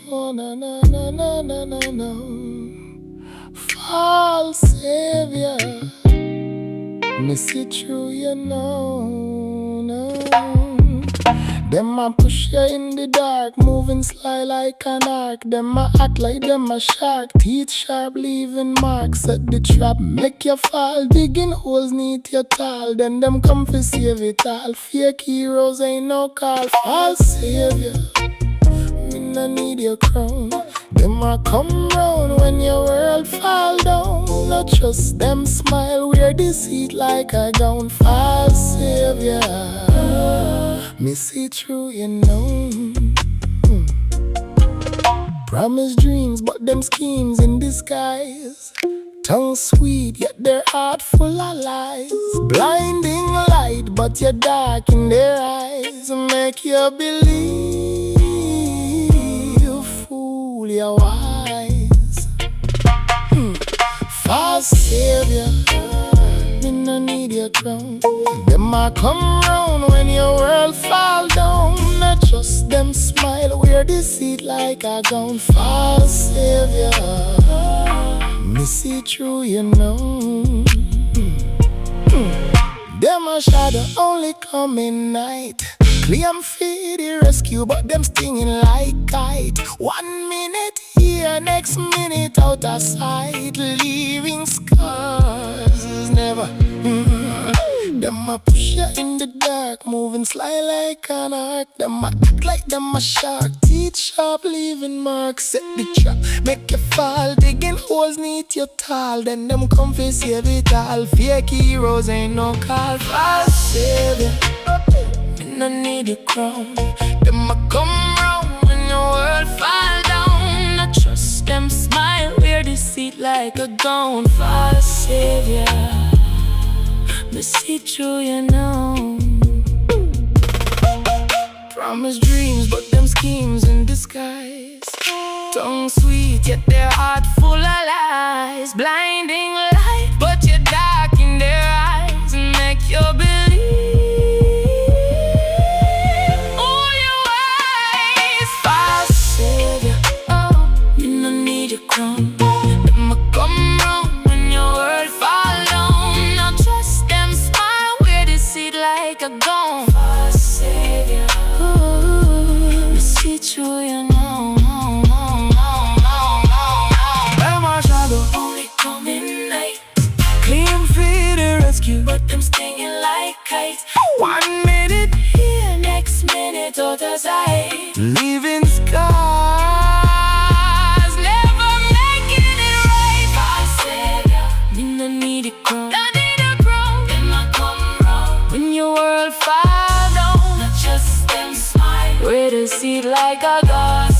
Oh, no, no, no, no, no, no, no. False savior, me see through you know, no. Them a push you in the dark, moving sly like an arc. Them a act like them a shark, teeth sharp, leaving marks. Set the trap, make you fall, digging holes neath your tall. Then them come for save it all. Fake heroes ain't no call. False savior, me no need your crown. Them a come round when your world fall down. Not trust them smile, wear deceit like a gown. False savior, me see through you know. Promise dreams, but them schemes in disguise. Tongue sweet, yet their heart full of lies. Blinding light, but you're dark in their eyes. Make you believe, you fool, you're wise. False savior, me no need your crown. Them a come round when your world fall down. Not just them smile, wear deceit like a gown. False savior, me see through you know. Them a shadow only come in night. Claim for the rescue, but them stinging like kite. 1 minute here, next minute out of sight. Leaving scars never. Them a push you in the dark, moving sly like an arc. Them a act like them a shark, teeth sharp, leaving marks. Set the trap, make you fall, digging holes neath your tall. Then them come for save it all. Fake heroes ain't no call. False savior, me no need your crown. Them a come round when your world fall down. Not trust them smile, wear deceit like a gown. False savior, me see through you know. Promise dreams, but them schemes in disguise. Tongue sweet, yet their heart full of lies. Blinding light, but you're dark in their eyes. Make you believe, oh, you're wise. False savior, oh, you no need your crown. Them a come round when your world fall down. Not trust them smile, wear deceit like a gown. False savior, ooh, me see through you know. Them a shadow only come in night. Claim for the rescue, but them stinging like kites. 1 minute here, next minute out of sight. Leaving scars, never making it right. False savior, me no need a crown. No need a crown. Them a come round when your world fall down. Not just them smile, wear the seat like a god.